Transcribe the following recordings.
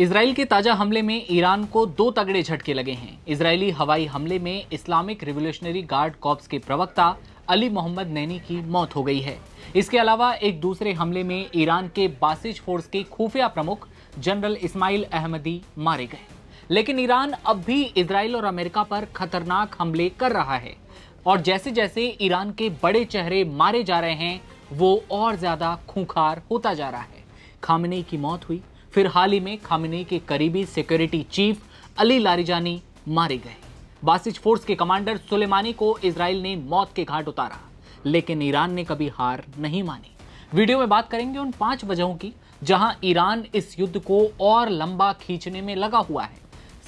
Israel के ताजा हमले में ईरान को दो तगड़े झटके लगे हैं। इजरायली हवाई हमले में इस्लामिक रिवोल्यूशनरी गार्ड कॉर्प्स के प्रवक्ता अली मोहम्मद नैनी की मौत हो गई है। इसके अलावा एक दूसरे हमले में ईरान के बासिज फोर्स के खुफिया प्रमुख जनरल इस्माइल अहमदी मारे गए। लेकिन ईरान अब भी इजराइल और अमेरिका पर खतरनाक हमले कर रहा है और जैसे जैसे ईरान के बड़े चेहरे मारे जा रहे हैं वो और ज्यादा खूंखार होता जा रहा है। खामेनी की मौत हुई, फिर हाल ही में खामेनी के करीबी सिक्योरिटी चीफ अली लारिजानी मारे गए। बासिज फोर्स के कमांडर सुलेमानी को इजराइल ने मौत के घाट उतारा, लेकिन ईरान ने कभी हार नहीं मानी। वीडियो में बात करेंगे उन 5 वजहों की जहां ईरान इस युद्ध को और लंबा खींचने में लगा हुआ है।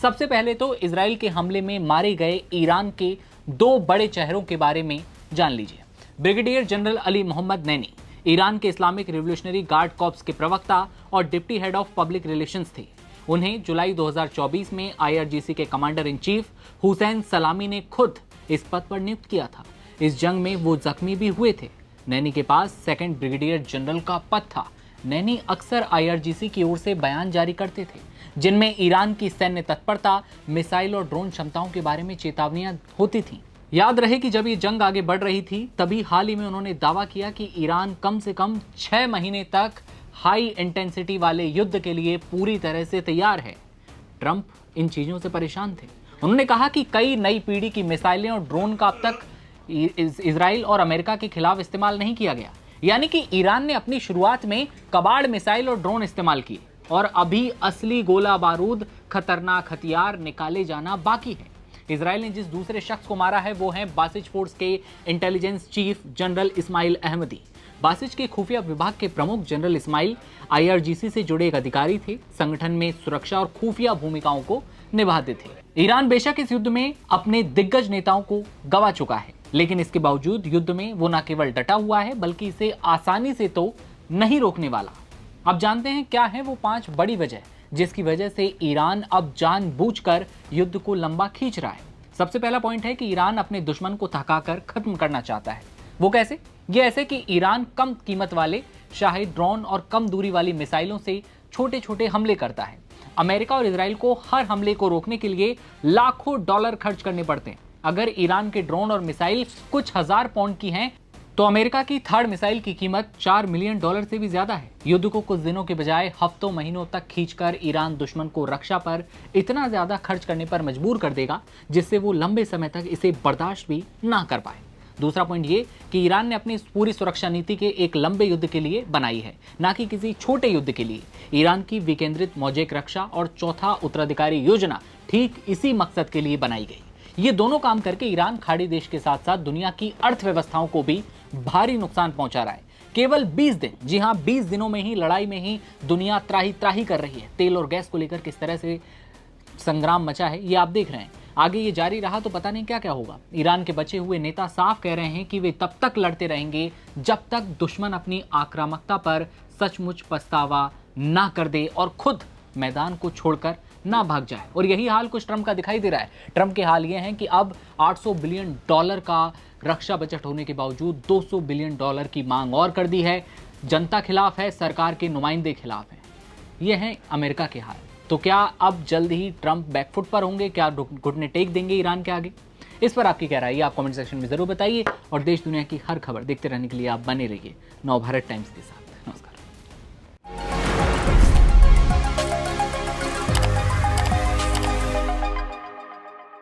सबसे पहले तो इजराइल के हमले में मारे गए ईरान के 2 बड़े चेहरों के बारे में जान लीजिए। Brigadier general Ali Mohammad Naini Iran के इस्लामिक रिवोल्यूशनरी गार्ड कॉर्प्स के प्रवक्ता और deputy head of public relations थे। उन्हें जुलाई 2024 में आईआरजीसी के कमांडर इन चीफ हुसैन सलामी ने खुद इस पद पर नियुक्त किया था। इस जंग में वो जख्मी भी हुए थे। नैनी के पास सेकंड ब्रिगेडियर जनरल का पद था। नैनी अक्सर आईआरजीसी की ओर से बयान जारी करते थे जिनमें ईरान की सैन्य तत्परता, मिसाइल और ड्रोन क्षमताओं के बारे में चेतावनियां होती थीं। याद रहे कि जब ये जंग आगे बढ़ रही थी तभी हाल ही में उन्होंने दावा किया कि ईरान कम से कम 6 महीने तक हाई इंटेंसिटी वाले युद्ध के लिए पूरी तरह से तैयार है। ट्रंप इन चीजों से परेशान थे। उन्होंने कहा कि कई नई पीढ़ी की मिसाइलें और ड्रोन का अब तक इजराइल और अमेरिका के खिलाफ इस्तेमाल नहीं किया गया। यानी कि ईरान ने अपनी शुरुआत में कबाड़ मिसाइल और ड्रोन इस्तेमाल किए और अभी असली गोला बारूद, खतरनाक हथियार निकाले जाना बाकी है। इजराइल ने जिस दूसरे शख्स को मारा है वो है बासिज फोर्स के intelligence chief general Ismail Ahmadi. Basij के खुफिया विभाग के प्रमुख जनरल इस्माइल आईआरजीसी से जुड़े एक अधिकारी थे। संगठन में सुरक्षा और खुफिया भूमिकाओं को निभाते थे। ईरान बेशक इस युद्ध में अपने दिग्गज नेताओं को गंवा चुका है, लेकिन इसके बावजूद युद्ध में वो न केवल डटा हुआ है बल्कि इसे आसानी से तो नहीं रोकने वाला। अब जानते हैं क्या है वो 5 बड़ी वजह जिसकी वजह से ईरान अब जानबूझकर युद्ध को लंबा खींच रहा है। सबसे पहला पॉइंट है कि ईरान अपने दुश्मन को थकाकर खत्म करना चाहता है। वो कैसे? ये ऐसे कि ईरान कम कीमत वाले शाही ड्रोन और कम दूरी वाली मिसाइलों से छोटे छोटे हमले करता है। अमेरिका और इजराइल को हर हमले को रोकने के लिए लाखों डॉलर खर्च करने पड़ते हैं। अगर ईरान के ड्रोन और मिसाइल कुछ हजार पाउंड की हैं तो अमेरिका की थर्ड मिसाइल की कीमत $4 मिलियन से भी ज्यादा है। युद्ध को कुछ दिनों के बजाय हफ्तों महीनों तक खींचकर ईरान दुश्मन को रक्षा पर इतना ज्यादा खर्च करने पर मजबूर कर देगा जिससे वो लंबे समय तक इसे बर्दाश्त भी ना कर पाए। दूसरा पॉइंट ये कि ईरान ने अपनी पूरी सुरक्षा नीति के एक लंबे युद्ध के लिए बनाई है, ना कि किसी छोटे युद्ध के लिए। ईरान की विकेंद्रित मौजिक रक्षा और चौथा उत्तराधिकारी योजना ठीक इसी मकसद के लिए बनाई गई। ये दोनों काम करके ईरान खाड़ी देश के साथ साथ दुनिया की अर्थव्यवस्थाओं को भी भारी नुकसान पहुंचा रहा है। केवल 20 दिन, जी हां 20 दिनों में ही लड़ाई में ही दुनिया त्राही त्राही कर रही है। तेल और गैस को लेकर किस तरह से संग्राम मचा है ये आप देख रहे हैं। आगे ये जारी रहा तो पता नहीं क्या क्या होगा। ईरान के बचे हुए नेता साफ कह रहे हैं कि वे तब तक लड़ते रहेंगे जब तक दुश्मन अपनी आक्रामकता पर सचमुच पछतावा ना कर दे और खुद मैदान को छोड़कर ना भाग जाए। और यही हाल कुछ ट्रंप का दिखाई दे रहा है। ट्रंप के हाल ये हैं कि अब $800 बिलियन का रक्षा बजट होने के बावजूद $200 बिलियन की मांग और कर दी है। जनता खिलाफ है, सरकार के नुमाइंदे खिलाफ है। ये है अमेरिका के हाल। तो क्या अब जल्द ही ट्रंप बैकफुट पर होंगे? क्या घुटने टेक देंगे ईरान के आगे? इस पर आपकी क्या राय है आप कमेंट सेक्शन में जरूर बताइए और देश दुनिया की हर खबर देखते रहने के लिए आप बने रहिए नवभारत टाइम्स के साथ।